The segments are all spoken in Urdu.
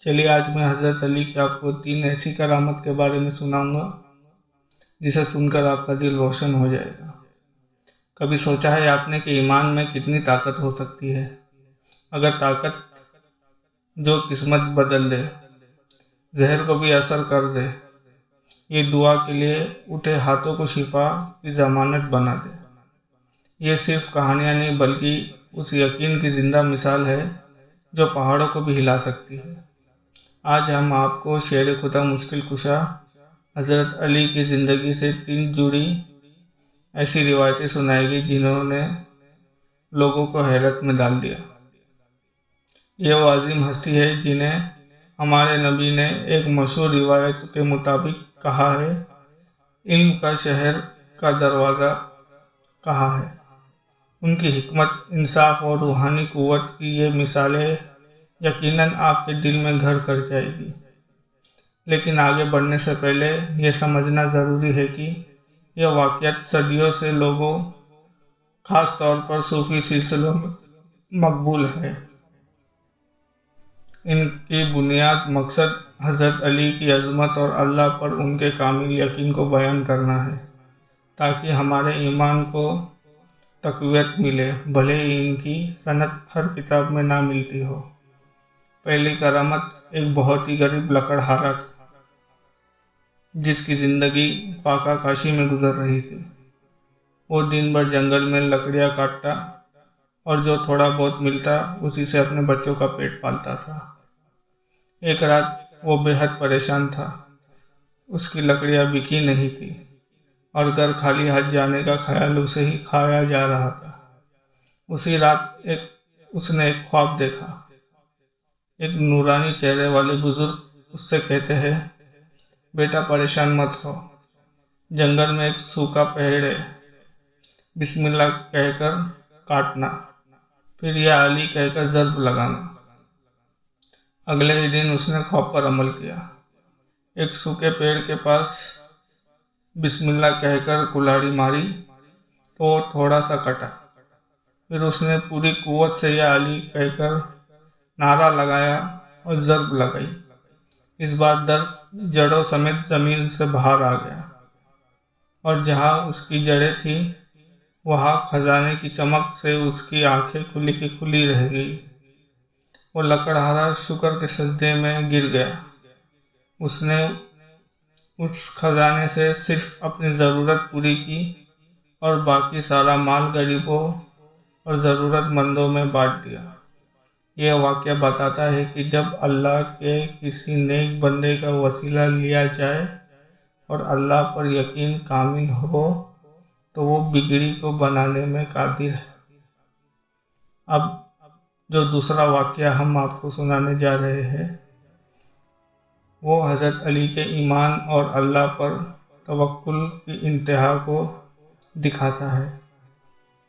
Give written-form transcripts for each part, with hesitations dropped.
چلیے آج میں حضرت علی کی آپ کو 3 ایسی کرامت کے بارے میں سناؤں گا جسے سن کر آپ کا دل روشن ہو جائے گا۔ کبھی سوچا ہے آپ نے کہ ایمان میں کتنی طاقت ہو سکتی ہے؟ اگر طاقت جو قسمت بدل دے، زہر کو بھی اثر کر دے، یہ دعا کے لیے اٹھے ہاتھوں کو شفا کی ضمانت بنا دے۔ یہ صرف کہانیاں نہیں بلکہ اس یقین کی زندہ مثال ہے جو پہاڑوں کو بھی ہلا سکتی ہے۔ آج ہم آپ کو شیر خدا مشکل کشا حضرت علی کی زندگی سے 3 جڑی ایسی روایتیں سنائے گی جنہوں نے لوگوں کو حیرت میں ڈال دیا۔ یہ وہ عظیم ہستی ہے جنہیں ہمارے نبی نے ایک مشہور روایت کے مطابق کہا ہے، علم کا شہر کا دروازہ کہا ہے۔ ان کی حکمت، انصاف اور روحانی قوت کی یہ مثالیں یقیناً آپ کے دل میں گھر کر جائے گی۔ لیکن آگے بڑھنے سے پہلے یہ سمجھنا ضروری ہے کہ یہ واقعات صدیوں سے لوگوں، خاص طور پر صوفی سلسلوں میں مقبول ہے۔ ان کی بنیاد مقصد حضرت علی کی عظمت اور اللہ پر ان کے کامل یقین کو بیان کرنا ہے، تاکہ ہمارے ایمان کو تقویت ملے، بھلے ہی ان کی صنعت ہر کتاب میں نہ ملتی ہو۔ پہلی کرامت ایک بہت ہی غریب لکڑہارا تھا جس کی زندگی فاقہ کاشی میں گزر رہی تھی۔ وہ دن بھر جنگل میں لکڑیاں کاٹتا اور جو تھوڑا بہت ملتا اسی سے اپنے بچوں کا پیٹ پالتا تھا۔ ایک رات وہ بے حد پریشان تھا۔ اس کی لکڑیاں بکی نہیں تھی اور گھر خالی ہاتھ جانے کا خیال اسے ہی کھایا جا رہا تھا۔ اسی رات اس نے ایک خواب دیکھا۔ ایک نورانی چہرے والے بزرگ اس سے کہتے ہیں، بیٹا پریشان مت ہو، جنگل میں ایک سوکھا پیڑ ہے، بسم اللہ کہہ کر کاٹنا، پھر یا علی کہہ کر ضرب لگانا۔ اگلے ہی دن اس نے خواب پر عمل کیا۔ ایک سوکھے پیڑ کے پاس بسم اللہ کہہ کر کلاڑی ماری تو وہ تھوڑا سا کٹا۔ پھر اس نے پوری قوت سے یا علی کہہ کر نعرہ لگایا اور ضرب لگائی۔ اس بار درد جڑوں سمیت زمین سے باہر آ گیا اور جہاں اس کی جڑیں تھیں وہاں خزانے کی چمک سے اس کی آنکھیں کھلی کی کھلی رہ گئی۔ وہ لکڑہارا شکر کے سجدے میں گر گیا۔ اس نے اس خزانے سے صرف اپنی ضرورت پوری کی اور باقی سارا مال غریبوں اور ضرورت مندوں میں بانٹ دیا۔ یہ واقعہ بتاتا ہے کہ جب اللہ کے کسی نیک بندے کا وسیلہ لیا جائے اور اللہ پر یقین کامل ہو تو وہ بگڑی کو بنانے میں قادر ہے۔ اب جو دوسرا واقعہ ہم آپ کو سنانے جا رہے ہیں وہ حضرت علی کے ایمان اور اللہ پر توکل کی انتہا کو دکھاتا ہے۔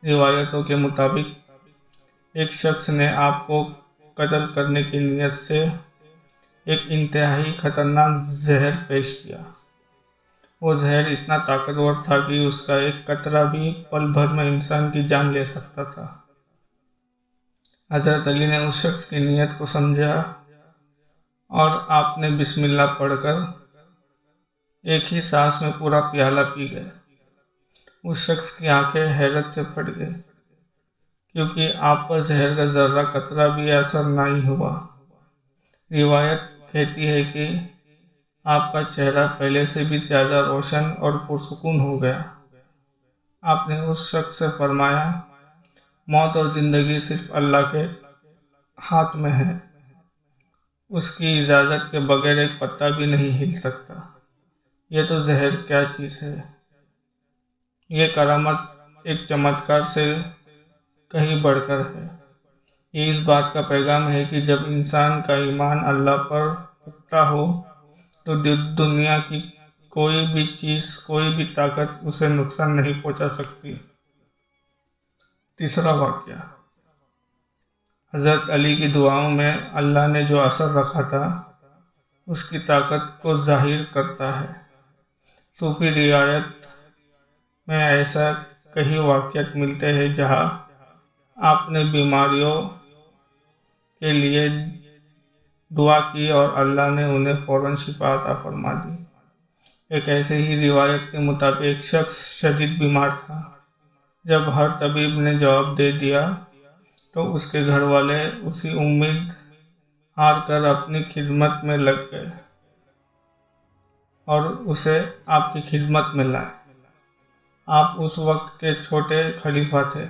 روایتوں کے مطابق ایک شخص نے آپ کو قتل کرنے کی نیت سے ایک انتہائی خطرناک زہر پیش کیا۔ وہ زہر اتنا طاقتور تھا کہ اس کا ایک قطرہ بھی پل بھر میں انسان کی جان لے سکتا تھا۔ حضرت علی نے اس شخص کی نیت کو سمجھا اور آپ نے بسم اللہ پڑھ کر ایک ہی سانس میں پورا پیالہ پی گئے۔ اس شخص کی آنکھیں حیرت سے پھٹ گئی کیونکہ آپ پر زہر کا ذرہ قطرہ بھی اثر نہیں ہوا۔ روایت کہتی ہے کہ آپ کا چہرہ پہلے سے بھی زیادہ روشن اور پرسکون ہو گیا۔ آپ نے اس شخص سے فرمایا، موت اور زندگی صرف اللہ کے ہاتھ میں ہے، اس کی اجازت کے بغیر ایک پتا بھی نہیں ہل سکتا۔ یہ تو زہر کیا چیز ہے۔ یہ کرامت ایک چمتکار سے کہیں بڑھ کر ہے۔ یہ اس بات کا پیغام ہے کہ جب انسان کا ایمان اللہ پر پختہ ہو تو دنیا کی کوئی بھی چیز، کوئی بھی طاقت اسے نقصان نہیں پہنچا سکتی۔ تیسرا واقعہ حضرت علی کی دعاؤں میں اللہ نے جو اثر رکھا تھا اس کی طاقت کو ظاہر کرتا ہے۔ صوفی روایت میں ایسا کئی واقعات ملتے ہیں جہاں آپ نے بیماریوں کے لیے دعا کی اور اللہ نے انہیں فوراً شفا عطا فرما دی۔ ایک ایسے ہی روایت کے مطابق ایک شخص شدید بیمار تھا۔ جب ہر طبیب نے جواب دے دیا تو اس کے گھر والے اسی امید ہار کر اپنی خدمت میں لگ گئے اور اسے آپ کی خدمت میں لائے۔ آپ اس وقت کے چھوٹے خلیفہ تھے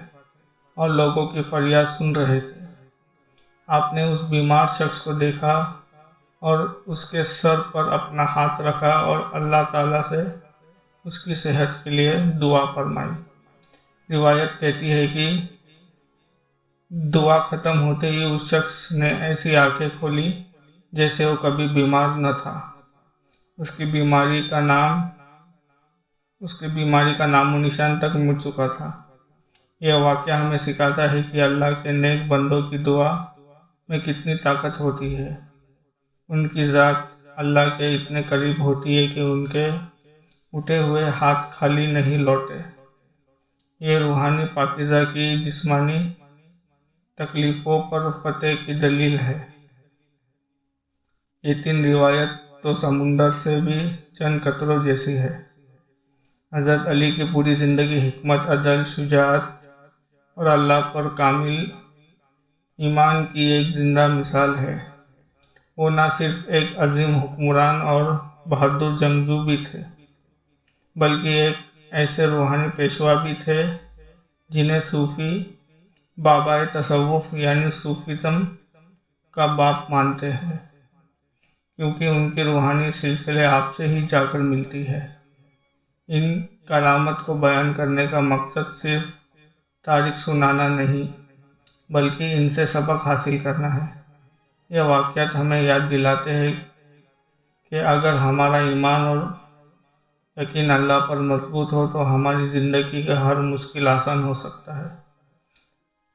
اور لوگوں کی فریاد سن رہے تھے۔ آپ نے اس بیمار شخص کو دیکھا اور اس کے سر پر اپنا ہاتھ رکھا اور اللہ تعالیٰ سے اس کی صحت کے لیے دعا فرمائی۔ روایت کہتی ہے کہ دعا ختم ہوتے ہی اس شخص نے ایسی آنکھیں کھولی جیسے وہ کبھی بیمار نہ تھا۔ اس کی بیماری کا نام و نشان تک مٹ چکا تھا۔ یہ واقعہ ہمیں سکھاتا ہے کہ اللہ کے نیک بندوں کی دعا میں کتنی طاقت ہوتی ہے۔ ان کی ذات اللہ کے اتنے قریب ہوتی ہے کہ ان کے اٹھے ہوئے ہاتھ خالی نہیں لوٹے۔ یہ روحانی پاکیزہ کی جسمانی تکلیفوں پر فتح کی دلیل ہے۔ یہ تین روایت تو سمندر سے بھی چند قطروں جیسی ہے۔ حضرت علی کی پوری زندگی حکمت، عدل، شجاعت اور اللہ پر کامل ایمان کی ایک زندہ مثال ہے۔ وہ نہ صرف ایک عظیم حکمران اور بہادر جنگجو بھی تھے، بلکہ ایک ایسے روحانی پیشوا بھی تھے جنہیں صوفی بابائے تصوف یعنی صوفیزم کا باپ مانتے ہیں، کیونکہ ان کی روحانی سلسلے آپ سے ہی جا کر ملتی ہے۔ ان کرامت کو بیان کرنے کا مقصد صرف تاریخ سنانا نہیں، بلکہ ان سے سبق حاصل کرنا ہے۔ یہ واقعات ہمیں یاد دلاتے ہیں کہ اگر ہمارا ایمان اور یقین اللہ پر مضبوط ہو تو ہماری زندگی کا ہر مشکل آسان ہو سکتا ہے۔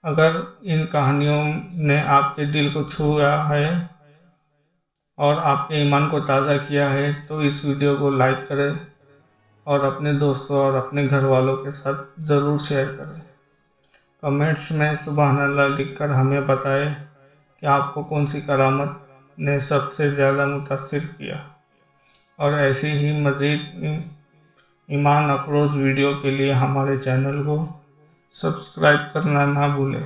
اگر ان کہانیوں نے آپ کے دل کو چھویا ہے اور آپ کے ایمان کو تازہ کیا ہے تو اس ویڈیو کو لائک کریں اور اپنے دوستوں اور اپنے گھر والوں کے ساتھ ضرور شیئر کریں۔ کمنٹس میں سبحان اللہ لکھ کر ہمیں بتائیں کہ آپ کو کون سی کرامت نے سب سے زیادہ متاثر کیا، اور ایسی ہی مزید ایمان افروز ویڈیو کے لیے ہمارے چینل کو سبسکرائب کرنا نہ بھولیں۔